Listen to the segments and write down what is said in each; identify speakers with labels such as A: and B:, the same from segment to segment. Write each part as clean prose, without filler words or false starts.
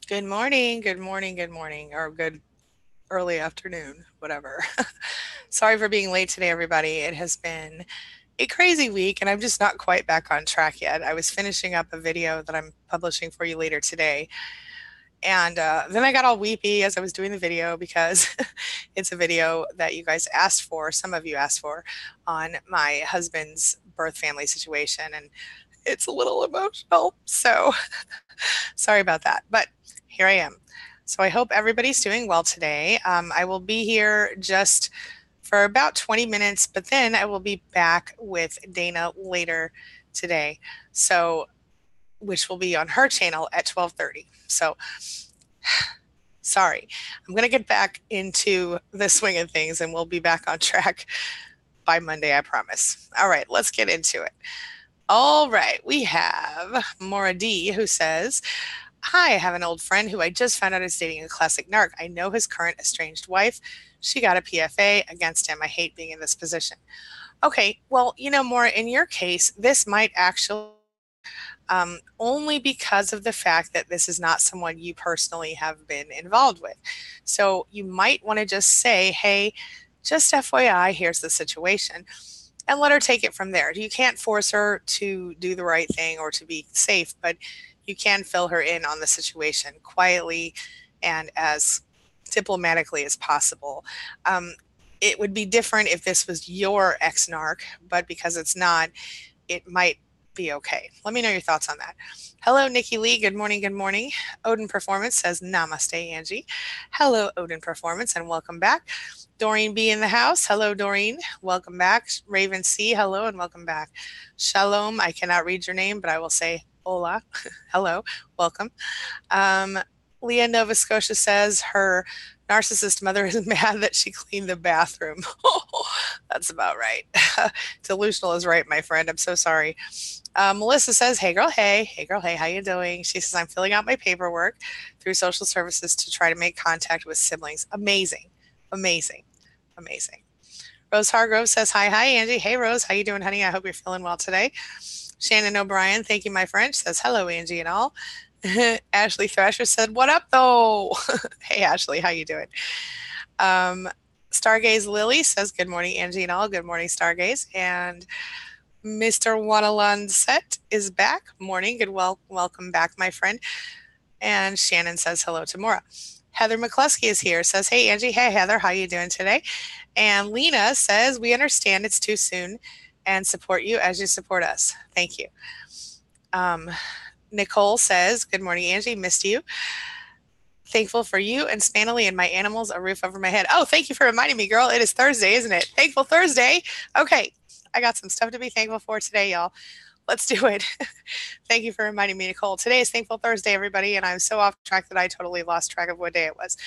A: Good morning, good morning, good morning, or good early afternoon, whatever. Sorry for being late today, everybody. It has been a crazy week, and I'm just not quite back on track yet. I was finishing up a video that I'm publishing for you later today, and then I got all weepy as I was doing the video because it's a video that you guys asked for, some of you asked for, on my husband's birth family situation, and it's a little emotional. So sorry about that, but here I am. So I hope everybody's doing well today. I will be here just for about 20 minutes, but then I will be back with Dana later today. So, which will be on her channel at 12:30. So, sorry. I'm going to get back into the swing of things and we'll be back on track by Monday, I promise. All right, let's get into it. All right, we have Maura D who says, "Hi, I have an old friend who I just found out is dating a classic narc. I know his current estranged wife. She got a PFA against him. I hate being in this position." Okay, well, Maura, in your case, this might actually only because of the fact that this is not someone you personally have been involved with. So you might want to just say, hey, just FYI, here's the situation, and let her take it from there. You can't force her to do the right thing or to be safe, but you can fill her in on the situation quietly and as diplomatically as possible. It would be different if this was your ex-narc, but because it's not, it might be okay. Let me know your thoughts on that. Hello, Nikki Lee. Good morning. Good morning. Odin Performance says, "Namaste, Angie." Hello, Odin Performance, and welcome back. Doreen B in the house. Hello, Doreen. Welcome back. Raven C. Hello, and welcome back. Shalom. I cannot read your name, but I will say hola. Hello. Welcome. Um, Leah Nova Scotia says her narcissist mother is mad that she cleaned the bathroom. That's about right. Delusional is right, my friend. I'm so sorry. Melissa says, "Hey girl, hey. Hey girl, hey. How you doing?" She says, "I'm filling out my paperwork through social services to try to make contact with siblings." Amazing. Amazing. Amazing. Rose Hargrove says, "Hi, Angie. Hey, Rose. How you doing, honey? I hope you're feeling well today." Shannon O'Brien, thank you, my friend, says, "Hello, Angie and all." Ashley Thrasher said, "What up, though?" Hey, Ashley. How you doing? Um, Stargaze Lily says, "Good morning, Angie and all." Good morning, Stargaze. And Mr. Wanaland Set is back. Morning. Welcome back, my friend. And Shannon says hello to Maura. Heather McCluskey is here, says, "Hey, Angie." Hey, Heather. How you doing today? And Lena says, "We understand it's too soon and support you as you support us." Thank you. Nicole says, "Good morning, Angie. Missed you. Thankful for you and SPANily and my animals, a roof over my head." Oh, thank you for reminding me, girl. It is Thursday, isn't it? Thankful Thursday. Okay, I got some stuff to be thankful for today, y'all. Let's do it. Thank you for reminding me, Nicole. Today is Thankful Thursday, everybody, and I'm so off track that I totally lost track of what day it was.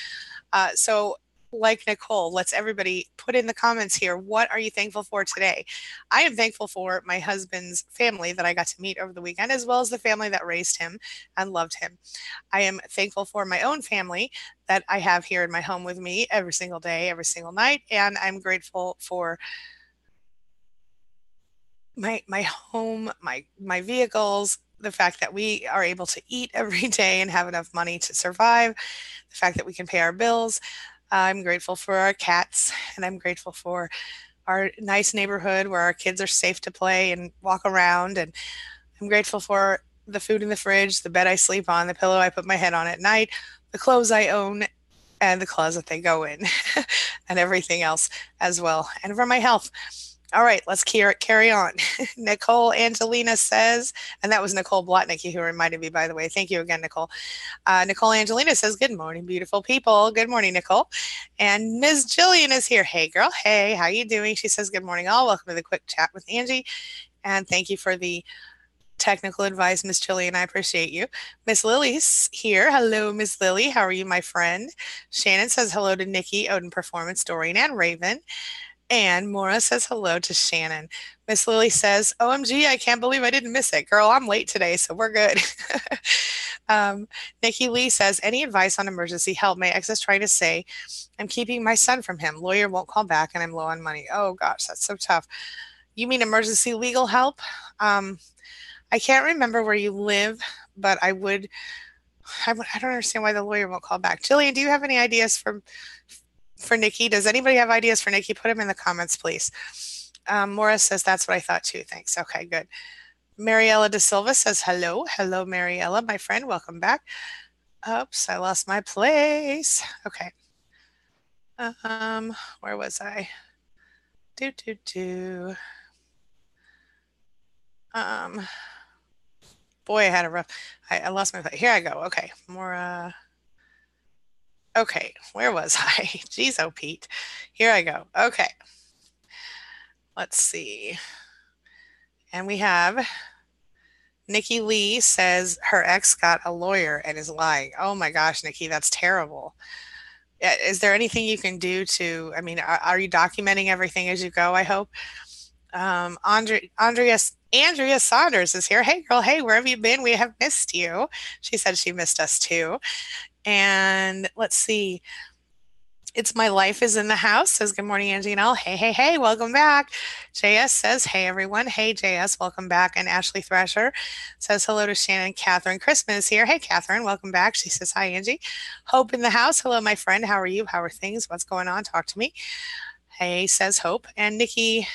A: So, like Nicole, let's everybody put in the comments here, what are you thankful for today? I am thankful for my husband's family that I got to meet over the weekend, as well as the family that raised him and loved him. I am thankful for my own family that I have here in my home with me every single day, every single night, and I'm grateful for my home, my vehicles, the fact that we are able to eat every day and have enough money to survive, the fact that we can pay our bills. I'm grateful for our cats, and I'm grateful for our nice neighborhood where our kids are safe to play and walk around. And I'm grateful for the food in the fridge, the bed I sleep on, the pillow I put my head on at night, the clothes I own, and the closet they go in, and everything else as well, and for my health. All right, let's carry on. Nicole Angelina says, and that was Nicole Blotnicky who reminded me, by the way. Thank you again, Nicole. Nicole Angelina says, "Good morning, beautiful people." Good morning, Nicole. And Ms. Jillian is here. Hey, girl. Hey, how you doing? She says, "Good morning, all. Welcome to the quick chat with Angie." And thank you for the technical advice, Miss Jillian. I appreciate you. Miss Lily's here. Hello, Miss Lily. How are you, my friend? Shannon says hello to Nikki, Odin Performance, Doreen, and Raven. And Maura says hello to Shannon. Miss Lily says, "OMG, I can't believe I didn't miss it. Girl, I'm late today, so we're good." Nikki Lee says, "Any advice on emergency help? My ex is trying to say I'm keeping my son from him. Lawyer won't call back and I'm low on money." Oh gosh, that's so tough. You mean emergency legal help? I can't remember where you live, but I would I don't understand why the lawyer won't call back. Jillian, do you have any ideas for Nikki? Does anybody have ideas for Nikki? Put them in the comments, please. Morris says, that's what I thought too. Thanks. Okay, good. Mariella De Silva says, hello. Hello, Mariella, my friend. Welcome back. Oops, I lost my place. Okay. Where was I? Do, do, do. Boy, I had a rough, I lost my place. Here I go. Okay. More, okay. Where was I? Jeez, oh, Pete. Here I go. Okay. Let's see. And we have Nikki Lee says her ex got a lawyer and is lying. Oh my gosh, Nikki, that's terrible. Is there anything you can do to, I mean, are you documenting everything as you go, I hope? Andrea Saunders is here. Hey, girl. Hey, where have you been? We have missed you. She said she missed us too. And let's see. It's My Life is in the House says, good morning, Angie and all. Hey, hey, hey, welcome back. JS says, hey, everyone. Hey, JS, welcome back. And Ashley Thrasher says, hello to Shannon. Catherine Christman is here. Hey, Catherine, welcome back. She says, hi, Angie. Hope in the house. Hello, my friend. How are you? How are things? What's going on? Talk to me. Hey, says Hope. And Nikki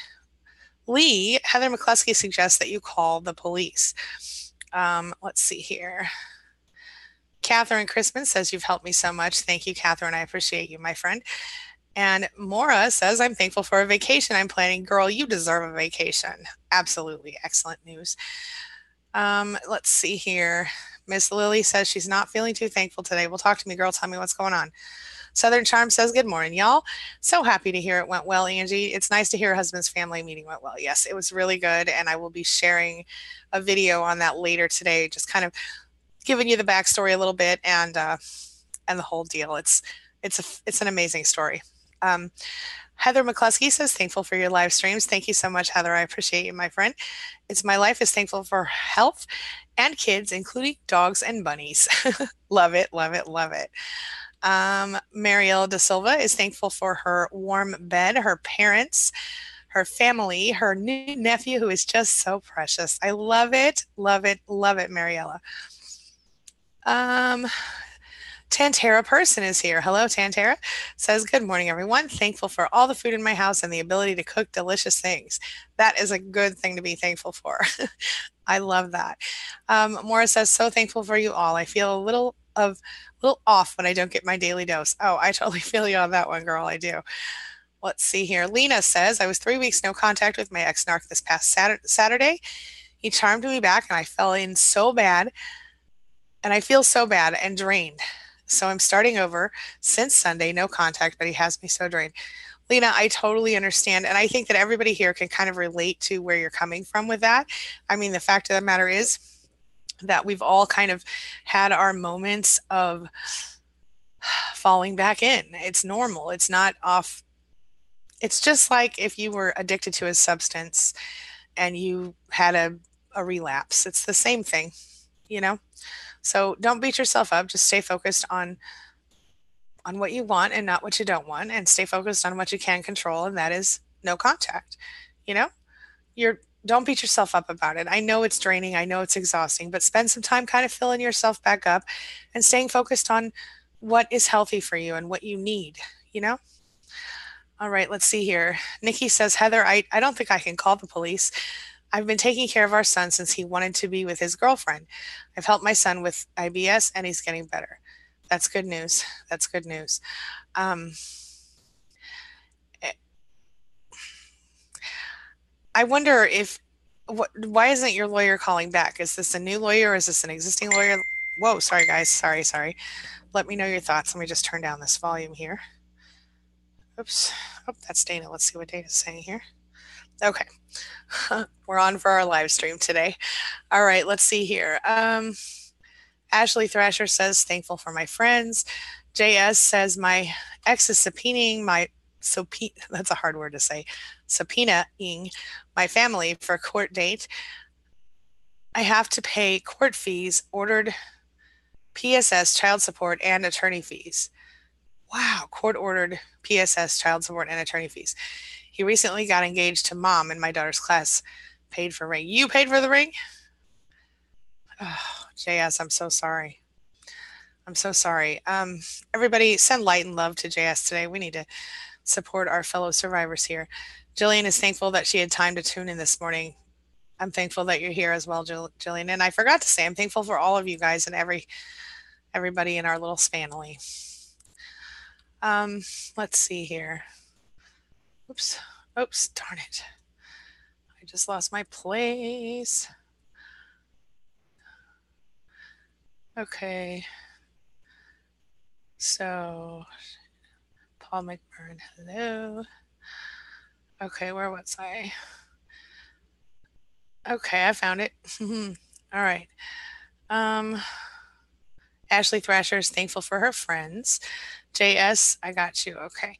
A: Lee, Heather McCluskey suggests that you call the police. Let's see here. Catherine Christman says, you've helped me so much. Thank you, Catherine. I appreciate you, my friend. And Maura says, I'm thankful for a vacation I'm planning. Girl, you deserve a vacation. Absolutely. Excellent news. Let's see here. Miss Lily says she's not feeling too thankful today. Well, talk to me, girl. Tell me what's going on. Southern Charm says, good morning, y'all. So happy to hear it went well, Angie. It's nice to hear her husband's family meeting went well. Yes, it was really good. And I will be sharing a video on that later today, just kind of giving you the backstory a little bit and the whole deal. It's an amazing story. Heather McCluskey says, thankful for your live streams. Thank you so much, Heather. I appreciate you, my friend. It's My Life is thankful for health and kids, including dogs and bunnies. Love it, love it, love it. Marielle De Silva is thankful for her warm bed, her parents, her family, her new nephew, who is just so precious. I love it, love it, love it, Mariella. Tantera Person is here. Hello, Tantera. Says, good morning, everyone. Thankful for all the food in my house and the ability to cook delicious things. That is a good thing to be thankful for. I love that. Maura says, so thankful for you all. I feel a little off when I don't get my daily dose. Oh, I totally feel you on that one, girl. I do. Let's see here. Lena says, I was 3 weeks no contact with my ex-narc this past Saturday. He charmed me back and I fell in so bad. And I feel so bad and drained. So I'm starting over since Sunday, no contact, but he has me so drained. Lena, I totally understand. And I think that everybody here can kind of relate to where you're coming from with that. I mean, the fact of the matter is that we've all kind of had our moments of falling back in. It's normal. It's not off. It's just like if you were addicted to a substance and you had a relapse. It's the same thing, you know? So don't beat yourself up. Just stay focused on what you want and not what you don't want, and stay focused on what you can control, and that is no contact. You know, don't beat yourself up about it. I know it's draining. I know it's exhausting, but spend some time kind of filling yourself back up and staying focused on what is healthy for you and what you need, you know? All right, let's see here. Nikki says, Heather, I don't think I can call the police. I've been taking care of our son since he wanted to be with his girlfriend. I've helped my son with IBS and he's getting better. That's good news. That's good news. I wonder why isn't your lawyer calling back? Is this a new lawyer or is this an existing lawyer? Whoa, sorry guys. Sorry. Let me know your thoughts. Let me just turn down this volume here. Oops. Oh, that's Dana. Let's see what Dana's saying here. Okay. We're on for our live stream today. All right, let's see here. Ashley Thrasher says, thankful for my friends. JS says, my ex is subpoenaing that's a hard word to say, subpoenaing my family for a court date. I have to pay court fees, ordered PSS, child support, and attorney fees. Wow, court-ordered PSS, child support, and attorney fees. He recently got engaged to mom in my daughter's class. Paid for ring. You paid for the ring? Oh, JS, I'm so sorry. I'm so sorry. Everybody send light and love to JS today. We need to support our fellow survivors here. Jillian is thankful that she had time to tune in this morning. I'm thankful that you're here as well, Jillian. And I forgot to say, I'm thankful for all of you guys and everybody in our little SPANily. Let's see here. Oops. Oops, darn it. I just lost my place. Okay. So, Paul McMurrin, hello. Okay, where was I? Okay, I found it. All right. Ashley Thrasher is thankful for her friends. JS, I got you. Okay.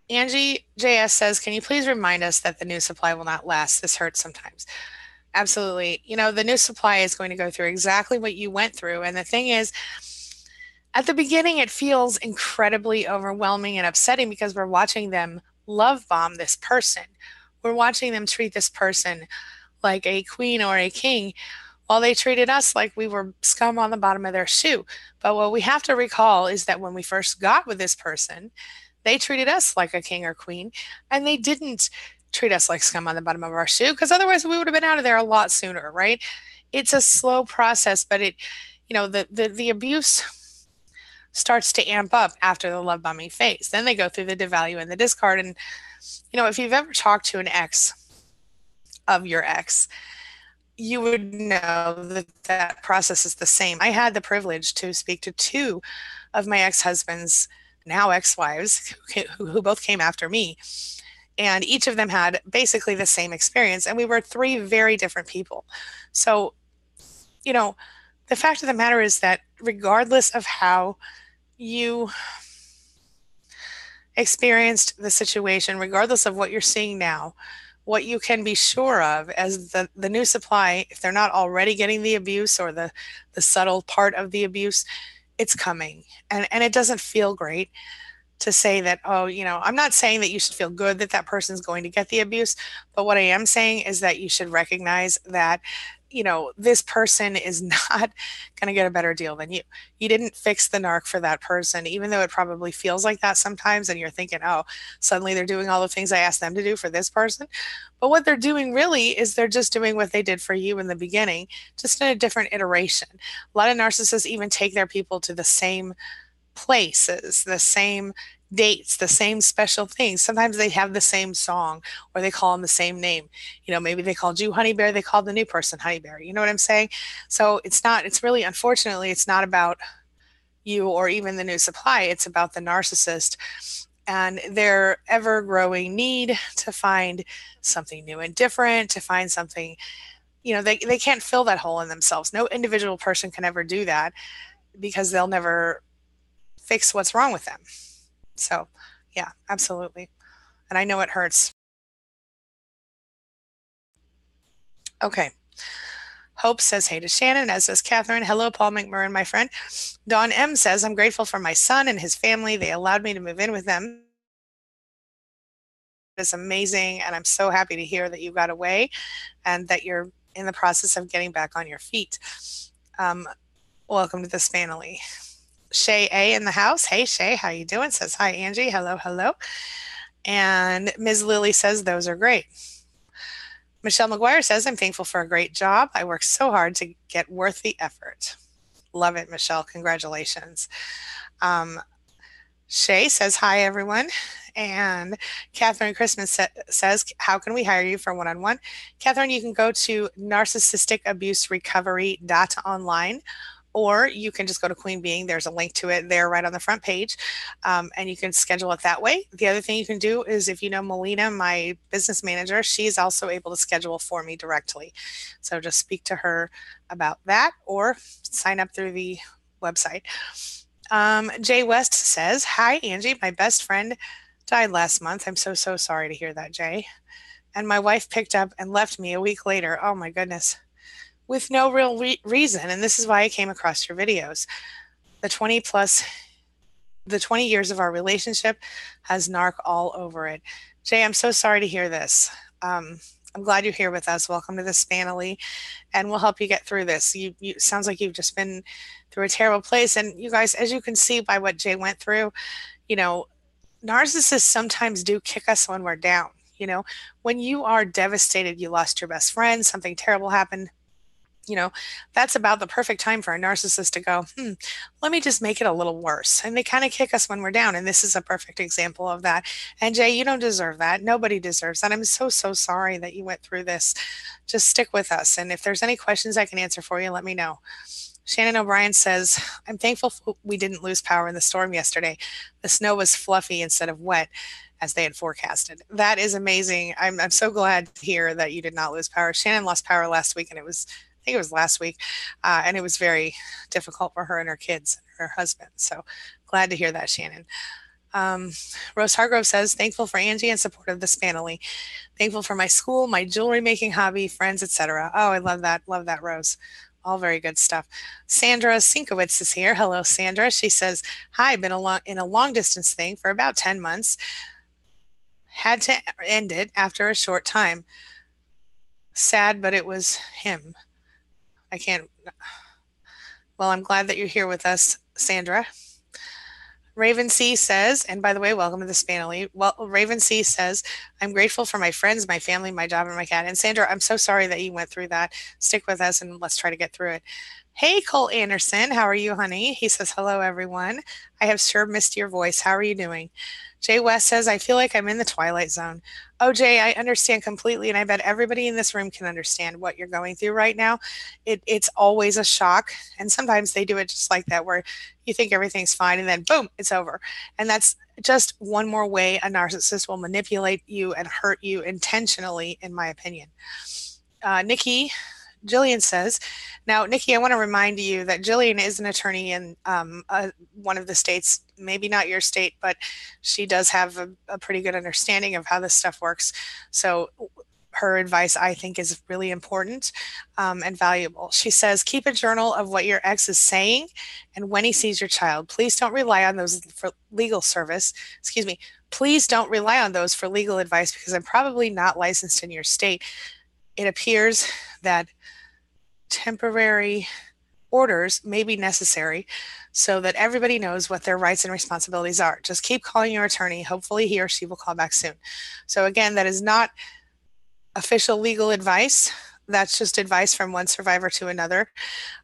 A: Angie JS says, can you please remind us that the new supply will not last? This hurts sometimes. Absolutely. You know, the new supply is going to go through exactly what you went through. And the thing is, at the beginning, it feels incredibly overwhelming and upsetting because we're watching them love bomb this person. We're watching them treat this person like a queen or a king while they treated us like we were scum on the bottom of their shoe. But what we have to recall is that when we first got with this person, they treated us like a king or queen, and they didn't treat us like scum on the bottom of our shoe, because otherwise we would have been out of there a lot sooner, right? It's a slow process, but the abuse starts to amp up after the love bombing phase. Then they go through the devalue and the discard. And, if you've ever talked to an ex of your ex, you would know that that process is the same. I had the privilege to speak to two of my ex-husbands, now ex-wives, who both came after me. And each of them had basically the same experience. And we were three very different people. So, the fact of the matter is that regardless of how you experienced the situation, regardless of what you're seeing now, what you can be sure of as the new supply, if they're not already getting the abuse or the subtle part of the abuse, it's coming. And it doesn't feel great to say that, oh, I'm not saying that you should feel good that that person's going to get the abuse, but what I am saying is that you should recognize that, this person is not going to get a better deal than you. You didn't fix the narc for that person, even though it probably feels like that sometimes. And you're thinking, oh, suddenly they're doing all the things I asked them to do for this person. But what they're doing really is they're just doing what they did for you in the beginning, just in a different iteration. A lot of narcissists even take their people to the same places, the same dates, the same special things. Sometimes they have the same song or they call them the same name. Maybe they called you Honey Bear, they called the new person Honey Bear. You know what I'm saying? So it's really, unfortunately, it's not about you or even the new supply. It's about the narcissist and their ever growing need to find something new and different, to find something, they can't fill that hole in themselves. No individual person can ever do that because they'll never fix what's wrong with them. So, yeah, absolutely. And I know it hurts. Okay. Hope says hey to Shannon, as does Catherine. Hello, Paul McMurrin, my friend. Dawn M says, I'm grateful for my son and his family. They allowed me to move in with them. It's amazing. And I'm so happy to hear that you got away and that you're in the process of getting back on your feet. Welcome to the SPANily. Shay A in the house. Hey, Shay, how you doing? Says, hi, Angie. Hello, hello. And Ms. Lily says, those are great. Michelle McGuire says, I'm thankful for a great job. I work so hard to get worth the effort. Love it, Michelle. Congratulations. Shay says, hi, everyone. And Catherine Christmas says, how can we hire you for one-on-one? Catherine, you can go to narcissisticabuserecovery.online, or you can just go to Queen Being. There's a link to it there right on the front page, and you can schedule it that way. The other thing you can do is, if you know Melina, my business manager, she's also able to schedule for me directly. So just speak to her about that or sign up through the website. Jay West says, hi, Angie. My best friend died last month. I'm so sorry to hear that, Jay. And my wife picked up and left me a week later. Oh, my goodness. With no real reason. And this is why I came across your videos. The 20 years of our relationship has narc all over it. Jay, I'm so sorry to hear this. I'm glad you're here with us. Welcome to the SPANily, and we'll help you get through this. You sounds like you've just been through a terrible place. And you guys, as you can see by what Jay went through, you know, narcissists sometimes do kick us when we're down. When you are devastated, you lost your best friend, something terrible happened, you know, that's about the perfect time for a narcissist to go, let me just make it a little worse. And they kind of kick us when we're down. And this is a perfect example of that. And Jay, you don't deserve that. Nobody deserves that. I'm so, so sorry that you went through this. Just stick with us. And if there's any questions I can answer for you, let me know. Shannon O'Brien says, I'm thankful we didn't lose power in the storm yesterday. The snow was fluffy instead of wet, as they had forecasted. That is amazing. I'm so glad to hear that you did not lose power. Shannon lost power last week, and I think it was last week, and it was very difficult for her and her kids and her husband. So glad to hear that, Shannon. Rose Hargrove says, thankful for Angie and support of the SPANily. Thankful for my school, my jewelry making hobby, friends, etc. Oh, I love that. Love that, Rose. All very good stuff. Sandra Sinkowitz is here. Hello, Sandra. She says, hi, been in a long distance thing for about 10 months. Had to end it after a short time. Sad, but it was him. I can't. Well, I'm glad that you're here with us, Sandra. Raven C says, and by the way, welcome to the SPANily. Well, Raven C says, I'm grateful for my friends, my family, my job, and my cat. And Sandra, I'm so sorry that you went through that. Stick with us and let's try to get through it. Hey, Cole Anderson, how are you, honey? He says, hello, everyone. I have sure missed your voice. How are you doing? Jay West says, I feel like I'm in the twilight zone. Oh, Jay, I understand completely, and I bet everybody in this room can understand what you're going through right now. It's always a shock, and sometimes they do it just like that, where you think everything's fine, and then boom, it's over. And that's just one more way a narcissist will manipulate you and hurt you intentionally, in my opinion. Nikki Jillian says, now, Nikki, I want to remind you that Jillian is an attorney in one of the states, maybe not your state, but she does have a pretty good understanding of how this stuff works. So her advice, I think, is really important and valuable. She says, keep a journal of what your ex is saying and when he sees your child. Please don't rely on those for legal service. Excuse me. Please don't rely on those for legal advice because I'm probably not licensed in your state. It appears that temporary orders may be necessary so that everybody knows what their rights and responsibilities are. Just keep calling your attorney. Hopefully he or she will call back soon. So again, that is not official legal advice. That's just advice from one survivor to another.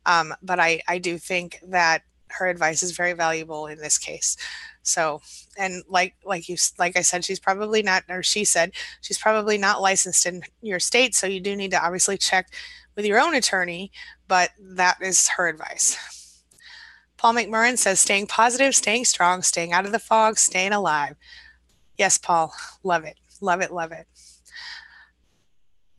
A: But I do think that her advice is very valuable in this case. So, and like I said, she's probably not, or she said, she's probably not licensed in your state. So you do need to obviously check with your own attorney, but that is her advice. Paul McMurrin says, staying positive, staying strong, staying out of the fog, staying alive. Yes, Paul, love it, love it, love it.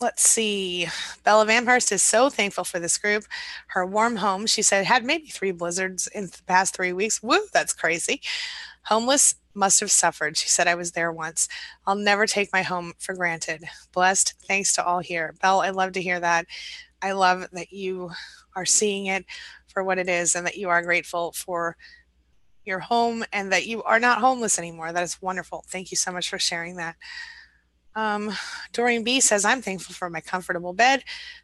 A: Let's see. Bella Vanhurst is so thankful for this group. Her warm home, she said, had maybe 3 blizzards in the past 3 weeks. Woo, that's crazy. Homeless must have suffered. She said, I was there once. I'll never take my home for granted. Blessed. Thanks to all here. Belle, I love to hear that. I love that you are seeing it for what it is and that you are grateful for your home and that you are not homeless anymore. That is wonderful. Thank you so much for sharing that. Doreen B says, I'm thankful for my comfortable bed,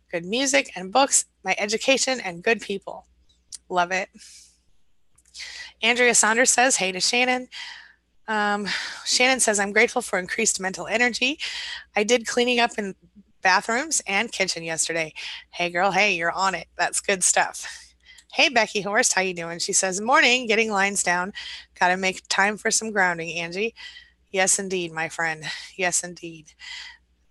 A: good music and books, my education, and good people. Love it. Andrea Saunders says, hey to Shannon. Shannon says, I'm grateful for increased mental energy. I did cleaning up in bathrooms and kitchen yesterday. Hey girl, hey, you're on it. That's good stuff. Hey Becky Horst, how you doing? She says, morning, getting lines down. Gotta make time for some grounding, Angie. Yes, indeed, my friend. Yes, indeed.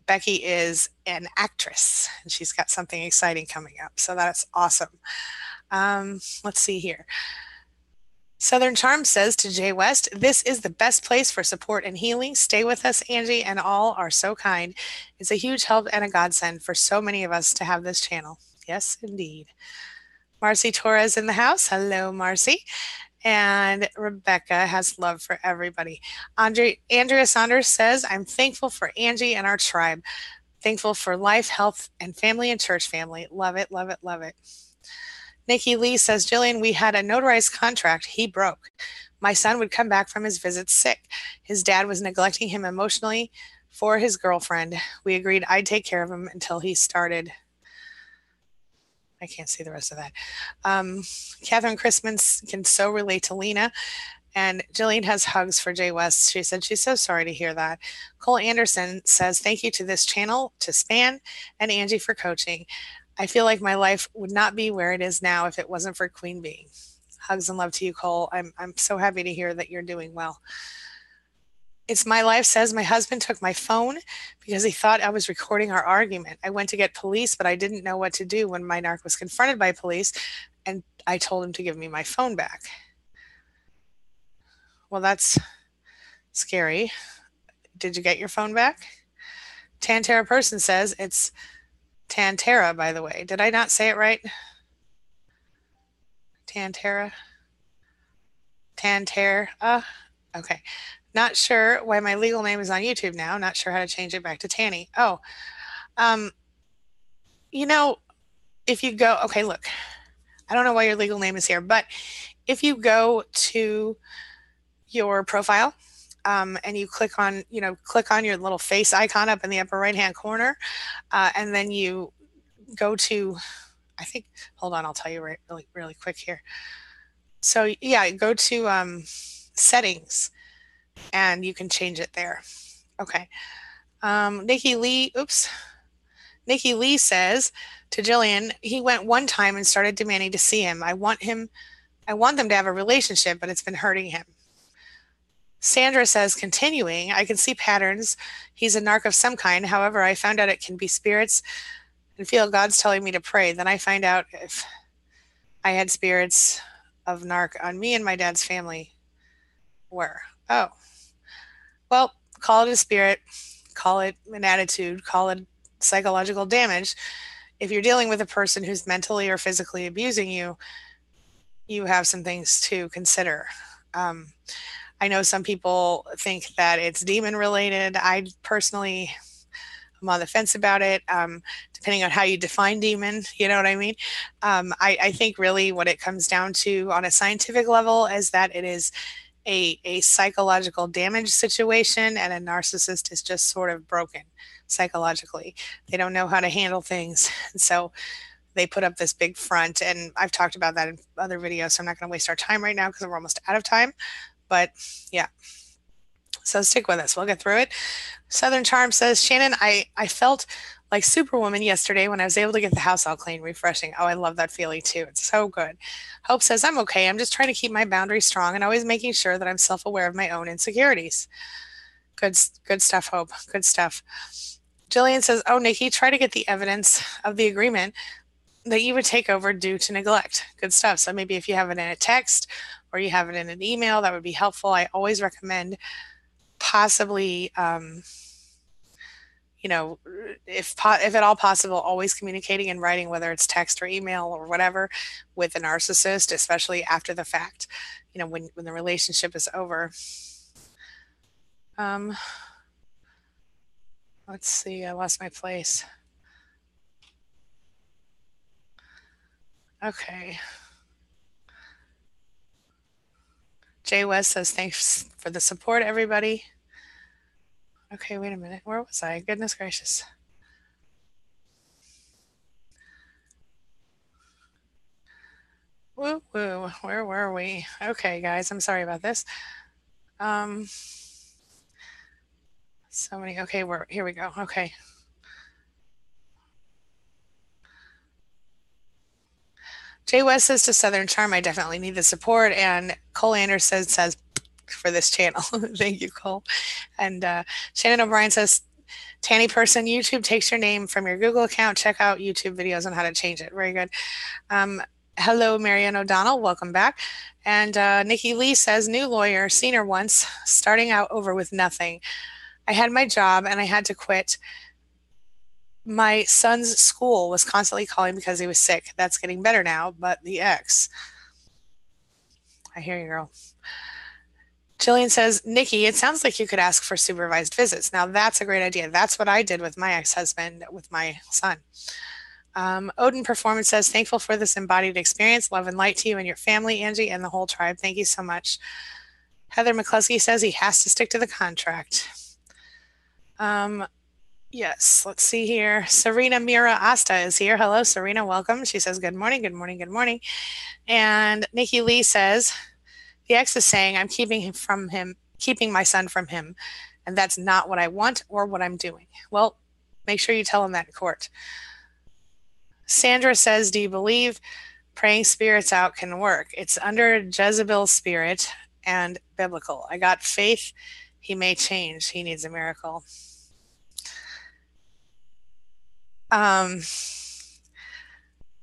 A: Becky is an actress and she's got something exciting coming up. So that's awesome. Let's see here. Southern Charm says to Jay West, this is the best place for support and healing. Stay with us, Angie, and all are so kind. It's a huge help and a godsend for so many of us to have this channel. Yes, indeed. Marcy Torres in the house. Hello, Marcy. And Rebecca has love for everybody. Andrea Saunders says, I'm thankful for Angie and our tribe. Thankful for life, health, and family and church family. Love it, love it, love it. Nikki Lee says, Jillian, we had a notarized contract. He broke. My son would come back from his visits sick. His dad was neglecting him emotionally for his girlfriend. We agreed I'd take care of him until he started. I can't see the rest of that. Catherine Christmas can so relate to Lena. And Jillian has hugs for Jay West. She said she's so sorry to hear that. Cole Anderson says, thank you to this channel, to Span, and Angie for coaching. I feel like my life would not be where it is now if it wasn't for Queen Bee. Hugs and love to you, Cole. I'm so happy to hear that you're doing well. It's My Life says, my husband took my phone because he thought I was recording our argument. I went to get police, but I didn't know what to do when my narc was confronted by police, and I told him to give me my phone back. Well, that's scary. Did you get your phone back? Tantera Person says, it's Tantera, by the way. Did I not say it right? Tantera? Tantera? Okay. Not sure why my legal name is on YouTube now. Not sure how to change it back to Tanny. Oh, you know, if you go, okay, look, I don't know why your legal name is here, but if you go to your profile and you click on your little face icon up in the upper right hand corner, and then you go to, I think, hold on, I'll tell you really quick here. So yeah, go to settings and you can change it there. Okay. Nikki Lee says to Jillian, he went one time and started demanding to see him. I want them to have a relationship, but it's been hurting him. Sandra says, continuing, I can see patterns. He's a narc of some kind. However, I found out it can be spirits and feel God's telling me to pray. Then I find out if I had spirits of narc on me and my dad's family were. Oh. Well, call it a spirit, call it an attitude, call it psychological damage. If you're dealing with a person who's mentally or physically abusing you, you have some things to consider. I know some people think that it's demon related. I personally am on the fence about it, depending on how you define demon, you know what I mean? I think really what it comes down to on a scientific level is that it is a psychological damage situation, and a narcissist is just sort of broken psychologically. They don't know how to handle things. And so they put up this big front, and I've talked about that in other videos, so I'm not going to waste our time right now because we're almost out of time. But yeah, so stick with us. We'll get through it. Southern Charm says, Shannon, I felt like Superwoman yesterday when I was able to get the house all clean, refreshing. Oh, I love that feeling too. It's so good. Hope says, I'm okay. I'm just trying to keep my boundaries strong and always making sure that I'm self-aware of my own insecurities. Good stuff, Hope. Good stuff. Jillian says, oh, Nikki, try to get the evidence of the agreement that you would take over due to neglect. Good stuff. So maybe if you have it in a text or you have it in an email, that would be helpful. I always recommend possibly, if at all possible, always communicating in writing, whether it's text or email or whatever, with a narcissist, especially after the fact, when the relationship is over. Let's see, I lost my place. Okay. Jay West says, thanks for the support, everybody. Okay, wait a minute. Where was I? Goodness gracious. Woo woo. Where were we? Okay, guys, I'm sorry about this. So many. Okay, here we go. Okay. Jay West says to Southern Charm, I definitely need the support. And Cole Anderson says for this channel. Thank you, Cole. And Shannon O'Brien says, Tanny Person, YouTube takes your name from your Google account. Check out YouTube videos on how to change it. Very good. Hello, Marianne O'Donnell. Welcome back. And Nikki Lee says, new lawyer, seen her once, starting out over with nothing. I had my job and I had to quit. My son's school was constantly calling because he was sick. That's getting better now, but the ex. I hear you, girl. Jillian says, Nikki, it sounds like you could ask for supervised visits. Now, that's a great idea. That's what I did with my ex-husband, with my son. Odin Performance says, thankful for this embodied experience. Love and light to you and your family, Angie, and the whole tribe. Thank you so much. Heather McCluskey says he has to stick to the contract. Yes, let's see here. Serena Mira Asta is here. Hello, Serena. Welcome. She says, good morning, good morning, good morning. And Nikki Lee says, the ex is saying, I'm keeping my son from him. And that's not what I want or what I'm doing. Well, make sure you tell him that in court. Sandra says, do you believe praying spirits out can work? It's under Jezebel's spirit and biblical. I got faith. He may change. He needs a miracle.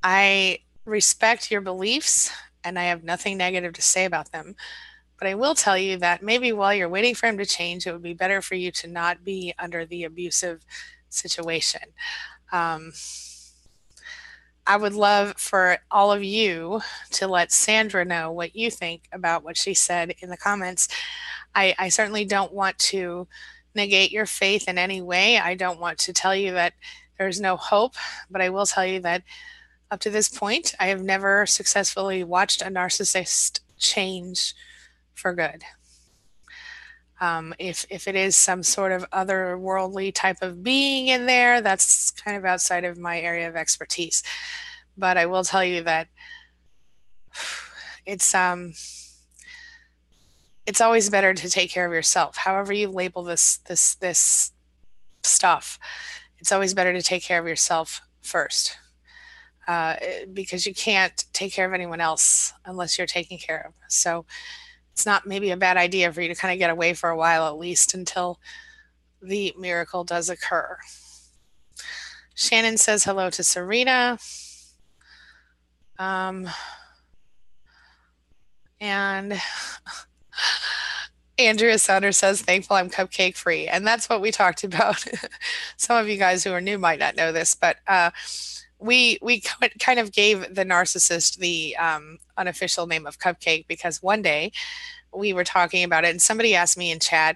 A: I respect your beliefs and I have nothing negative to say about them. But I will tell you that maybe while you're waiting for him to change, it would be better for you to not be under the abusive situation. I would love for all of you to let Sandra know what you think about what she said in the comments. I certainly don't want to negate your faith in any way. I don't want to tell you that there's no hope, but I will tell you that up to this point, I have never successfully watched a narcissist change for good. If it is some sort of otherworldly type of being in there, that's kind of outside of my area of expertise. But I will tell you that it's always better to take care of yourself. However you label this stuff, it's always better to take care of yourself first. Because you can't take care of anyone else unless you're taken care of. So it's not maybe a bad idea for you to kind of get away for a while, at least until the miracle does occur. Shannon says hello to Serena. And Andrea Saunders says, thankful I'm cupcake free. And that's what we talked about. Some of you guys who are new might not know this, but we kind of gave the narcissist the unofficial name of Cupcake because one day we were talking about it and somebody asked me in chat,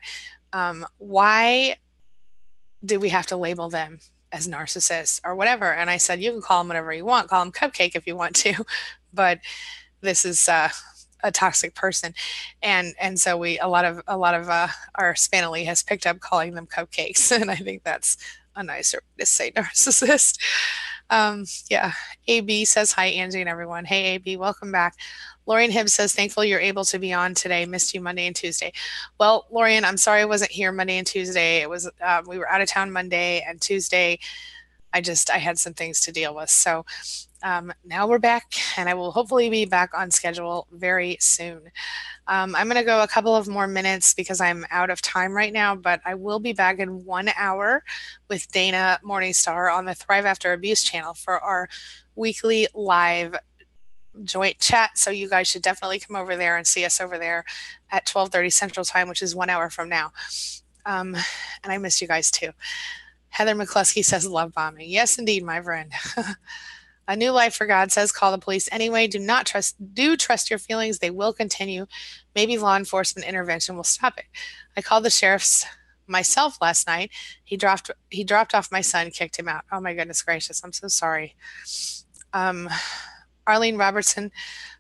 A: why do we have to label them as narcissists or whatever? And I said, you can call them whatever you want. Call them Cupcake if you want to, but this is a toxic person, and so a lot of our SPANily has picked up calling them cupcakes, and I think that's a nicer way to say narcissist. Yeah. AB says hi, Angie and everyone. Hey, AB, welcome back. Lorian Hibbs says, thankful you're able to be on today. Missed you Monday and Tuesday. Well, Lorian, I'm sorry I wasn't here Monday and Tuesday. It was we were out of town Monday and Tuesday. I had some things to deal with. So now we're back, and I will hopefully be back on schedule very soon. I'm going to go a couple of more minutes because I'm out of time right now, but I will be back in 1 hour with Dana Morningstar on the Thrive After Abuse channel for our weekly live joint chat. So you guys should definitely come over there and see us over there at 12:30 Central Time, which is 1 hour from now. And I missed you guys too. Heather McCluskey says, love bombing. Yes, indeed, my friend. A New Life for God says, call the police anyway. Do trust your feelings. They will continue. Maybe law enforcement intervention will stop it. I called the sheriff's myself last night. He dropped off my son, kicked him out. Oh my goodness gracious. I'm so sorry. Arlene Robertson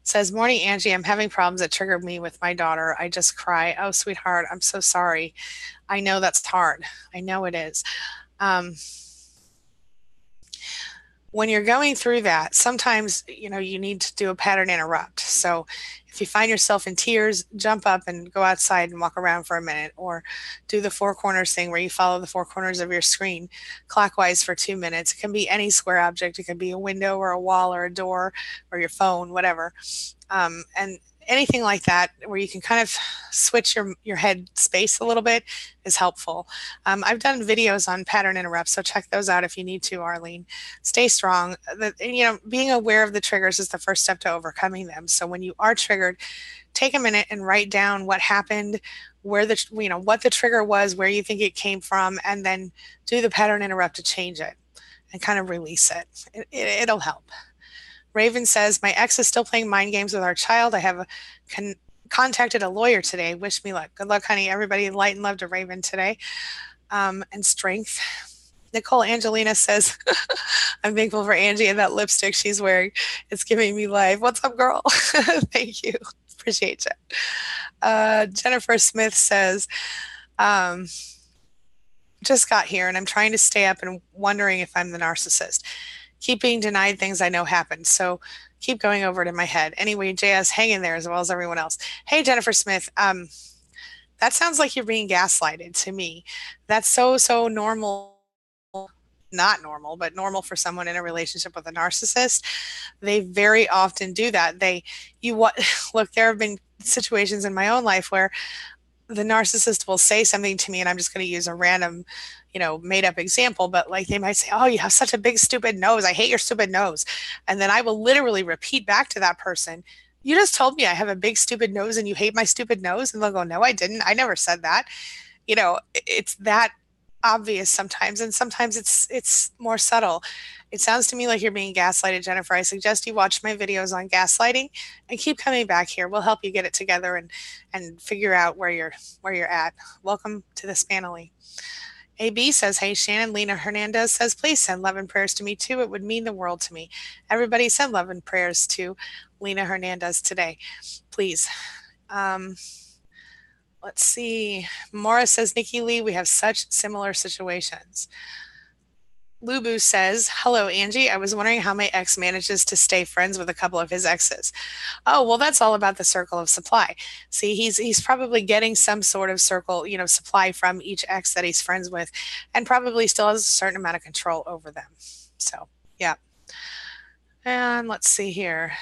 A: says, morning, Angie. I'm having problems that triggered me with my daughter. I just cry. Oh, sweetheart, I'm so sorry. I know that's hard. I know it is. When you're going through that, sometimes, you need to do a pattern interrupt. So if you find yourself in tears, jump up and go outside and walk around for a minute, or do the four corners thing where you follow the four corners of your screen clockwise for 2 minutes. It can be any square object. It can be a window or a wall or a door or your phone, whatever. And anything like that where you can kind of switch your head space a little bit is helpful. I've done videos on pattern interrupts, so check those out if you need to, Arlene. Stay strong. Being aware of the triggers is the first step to overcoming them. So when you are triggered, take a minute and write down what happened, what the trigger was, where you think it came from, and then do the pattern interrupt to change it and kind of release it. It'll help. Raven says, my ex is still playing mind games with our child. I have contacted a lawyer today. Wish me luck. Good luck, honey. Everybody, light and love to Raven today. And strength. Nicole Angelina says, I'm thankful for Angie and that lipstick she's wearing. It's giving me life. What's up, girl? Thank you. Appreciate it. Jennifer Smith says, just got here and I'm trying to stay up and wondering if I'm the narcissist. Keep being denied things I know happened. So keep going over it in my head. Anyway, JS, hang in there as well as everyone else. Hey, Jennifer Smith. That sounds like you're being gaslighted to me. That's so normal. Not normal, but normal for someone in a relationship with a narcissist. They very often do that. You what look, there have been situations in my own life where the narcissist will say something to me, and I'm just going to use a random, made up example, but like they might say, "Oh, you have such a big stupid nose. I hate your stupid nose." And then I will literally repeat back to that person, "You just told me I have a big stupid nose and you hate my stupid nose." And they'll go, "No, I didn't. I never said that." It's that obvious sometimes, and sometimes it's more subtle. It sounds to me like you're being gaslighted, Jennifer. I suggest you watch my videos on gaslighting and keep coming back here. We'll help you get it together and figure out where you're at. Welcome to the SPANily. AB says, "Hey, Shannon." Lena Hernandez says, "Please send love and prayers to me too. It would mean the world to me." Everybody send love and prayers to Lena Hernandez today, please. Let's see. Mora says, "Nikki Lee, we have such similar situations." Lubu says, "Hello, Angie. I was wondering how my ex manages to stay friends with a couple of his exes." Oh, well, that's all about the circle of supply. See, he's probably getting some sort of circle, supply from each ex that he's friends with, and probably still has a certain amount of control over them. So, yeah. And let's see here.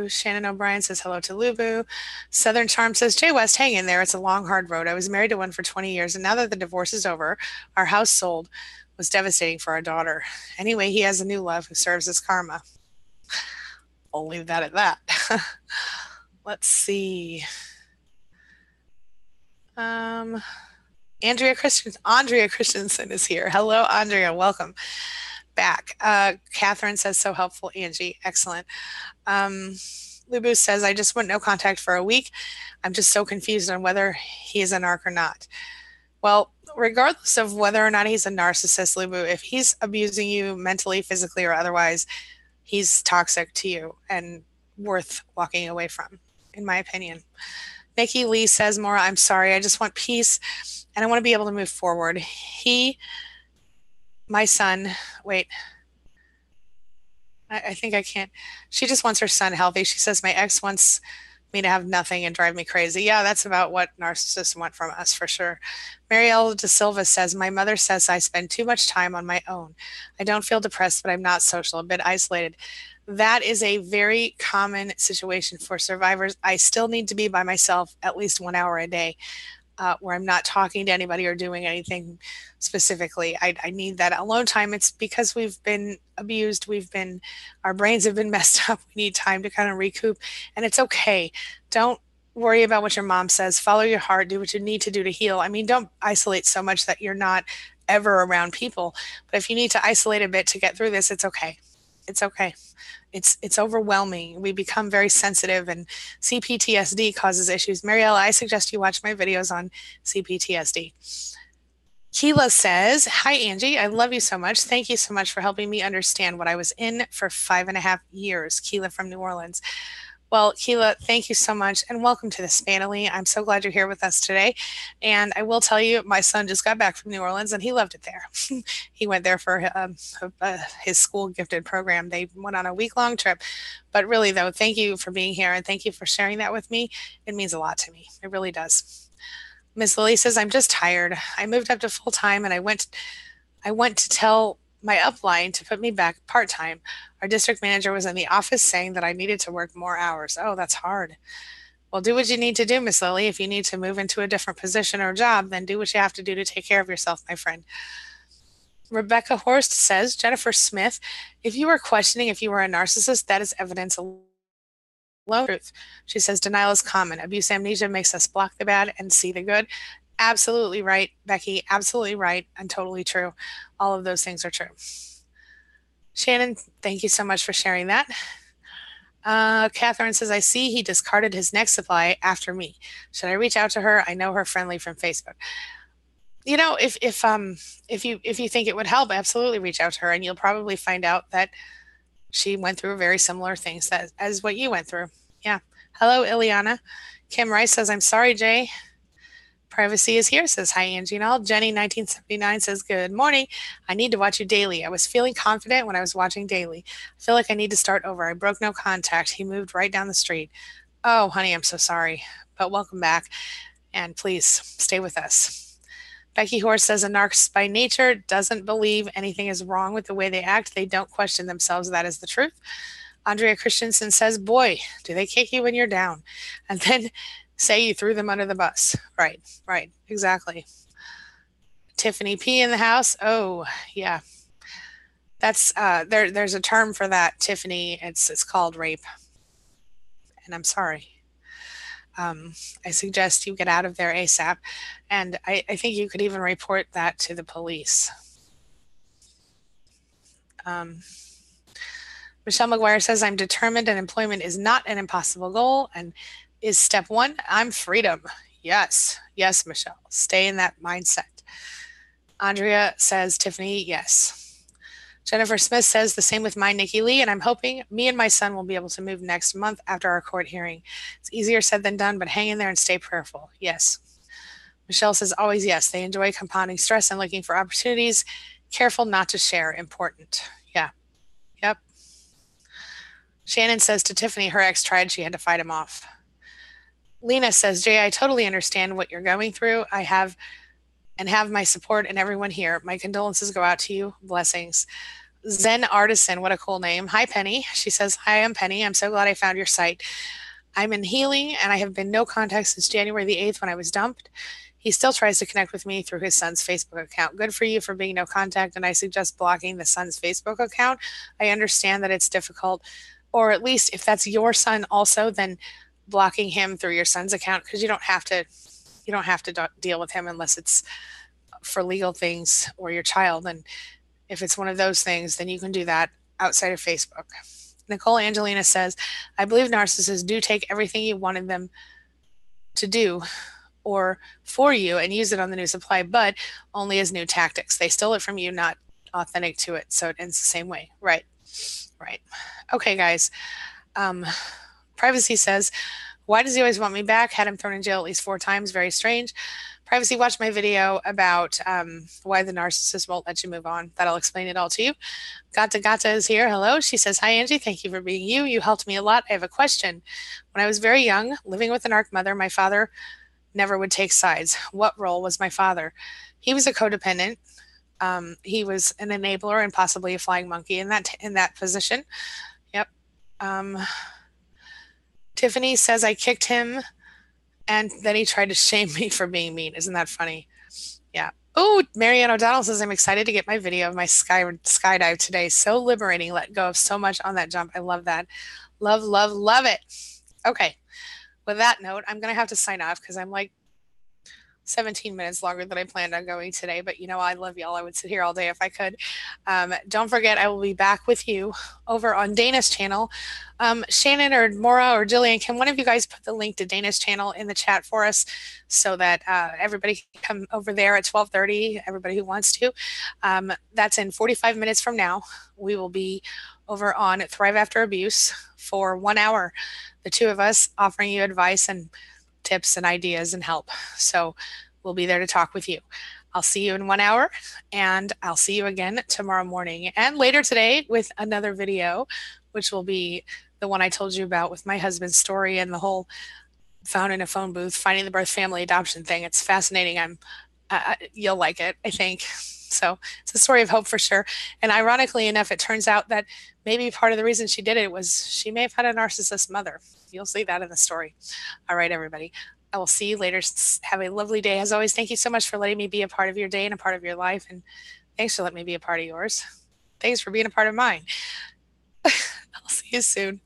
A: Shannon O'Brien says hello to Lubu. Southern Charm says, "Jay West, hang in there. It's a long, hard road. I was married to one for 20 years, and now that the divorce is over, our house sold. Was devastating for our daughter. Anyway, he has a new love who serves as karma." I'll leave that at that. Let's see. Andrea Christensen is here. Hello, Andrea. Welcome back. Catherine says, "So helpful, Angie." Excellent. Lubu says, "I just went no contact for a week. I'm just so confused on whether he is a narc or not." Well, regardless of whether or not he's a narcissist, Lubu, if he's abusing you mentally, physically, or otherwise, he's toxic to you and worth walking away from, in my opinion. Nikki Lee says, "Maura, I'm sorry. I just want peace and I want to be able to move forward. My son, wait, I think I can't. She just wants her son healthy. She says, my ex wants me to have nothing and drive me crazy." Yeah, that's about what narcissists want from us for sure. Marielle De Silva says, "My mother says I spend too much time on my own. I don't feel depressed, but I'm not social, a bit isolated." That is a very common situation for survivors. I still need to be by myself at least 1 hour a day. Where I'm not talking to anybody or doing anything specifically. I need that alone time. It's because we've been abused. Our brains have been messed up. We need time to kind of recoup, and it's okay. Don't worry about what your mom says. Follow your heart. Do what you need to do to heal. I mean, don't isolate so much that you're not ever around people. But if you need to isolate a bit to get through this, it's okay. It's okay. It's overwhelming. We become very sensitive, and CPTSD causes issues. Mariella, I suggest you watch my videos on CPTSD. Keela says, "Hi, Angie. I love you so much. Thank you so much for helping me understand what I was in for 5.5 years." Keela from New Orleans. Well, Keela, thank you so much, and welcome to the SPANily. I'm so glad you're here with us today. And I will tell you, my son just got back from New Orleans, and he loved it there. He went there for his school gifted program. They went on a week-long trip. But really, though, thank you for being here, and thank you for sharing that with me. It means a lot to me. It really does. Miss Lily says, "I'm just tired. I moved up to full-time, and I went to tell my upline to put me back part-time. Our district manager was in the office saying that I needed to work more hours." Oh, that's hard. Well, do what you need to do, Miss Lily. If you need to move into a different position or job, then do what you have to do to take care of yourself, my friend. Rebecca Horst says, "Jennifer Smith, if you were questioning if you were a narcissist, that is evidence alone." Truth. She says, "Denial is common. Abuse amnesia makes us block the bad and see the good." Absolutely right, Becky. Absolutely right and totally true. All of those things are true. Shannon, thank you so much for sharing that. Catherine says, "I see he discarded his next supply after me. Should I reach out to her? I know her friendly from Facebook." If you think it would help, absolutely reach out to her, and you'll probably find out that she went through very similar things as what you went through. Yeah. Hello, Ileana. Kim Rice says, "I'm sorry, Jay. Privacy is here, says hi Angie and all. Jenny 1979 says good morning. I need to watch you daily. I was feeling confident when I was watching daily. I feel like I need to start over. I broke no contact. He moved right down the street. Oh, honey, I'm so sorry. But welcome back. And please stay with us. Becky Horse says a narcissist by nature doesn't believe anything is wrong with the way they act. They don't question themselves. That is the truth. Andrea Christensen says, boy, do they kick you when you're down. And then say you threw them under the bus. Right, exactly. Tiffany P in the house. Oh, yeah. That's there's a term for that, Tiffany. It's called rape. And I'm sorry. I suggest you get out of there ASAP. And I think you could even report that to the police. Michelle McGuire says, I'm determined and employment is not an impossible goal. And is step one, I'm freedom. Yes, Michelle. Stay in that mindset. Andrea says, Tiffany, yes. Jennifer Smith says the same with my Nikki Lee, and I'm hoping me and my son will be able to move next month after our court hearing. It's easier said than done, but hang in there and stay prayerful. Yes. Michelle says, always yes. They enjoy compounding stress and looking for opportunities. Careful not to share. Important. Yeah. Yep. Shannon says to Tiffany, her ex tried, she had to fight him off. Lena says, Jay, I totally understand what you're going through. I have my support and everyone here. My condolences go out to you. Blessings. Zen Artisan, what a cool name. Hi, Penny. She says, hi, I'm Penny. I'm so glad I found your site. I'm in healing and I have been no contact since January the 8th when I was dumped. He still tries to connect with me through his son's Facebook account. Good for you for being no contact, and I suggest blocking the son's Facebook account. I understand that it's difficult, or at least if that's your son also, then blocking him through your son's account, because you don't have to deal with him unless it's for legal things or your child. And if it's one of those things, then you can do that outside of Facebook. Nicole Angelina says, I believe narcissists do take everything you wanted them to do or for you and use it on the new supply, but only as new tactics. They stole it from you, not authentic to it. So it ends the same way. Right. Okay, guys. Privacy says, why does he always want me back? Had him thrown in jail at least 4 times. Very strange. Privacy, watch my video about why the narcissist won't let you move on. That'll explain it all to you. Gata is here. Hello. She says, hi, Angie. Thank you for being you. You helped me a lot. I have a question. When I was very young, living with an ARC mother, my father never would take sides. What role was my father? He was a codependent. He was an enabler and possibly a flying monkey in that position. Yep. Tiffany says I kicked him and then he tried to shame me for being mean. Isn't that funny? Yeah. Oh, Marianne O'Donnell says, I'm excited to get my video of my skydive today. So liberating. Let go of so much on that jump. I love that. Love it. Okay. With that note, I'm going to have to sign off because I'm like 17 minutes longer than I planned on going today, but I love y'all. I would sit here all day if I could. Don't forget, I will be back with you over on Dana's channel. Shannon or Maura or Jillian, can one of you guys put the link to Dana's channel in the chat for us so that everybody can come over there at 12:30, everybody who wants to. That's in 45 minutes from now. We will be over on Thrive After Abuse for 1 hour, the two of us offering you advice and tips and ideas and help. So we'll be there to talk with you. I'll see you in 1 hour, and I'll see you again tomorrow morning and later today with another video, which will be the one I told you about with my husband's story and the whole found in a phone booth, finding the birth family adoption thing. It's fascinating. You'll like it, I think. So it's a story of hope for sure. And ironically enough, it turns out that maybe part of the reason she did it was she may have had a narcissist mother. You'll see that in the story. All right, everybody. I will see you later. Have a lovely day. As always, thank you so much for letting me be a part of your day and a part of your life. And thanks for letting me be a part of yours. Thanks for being a part of mine. I'll see you soon.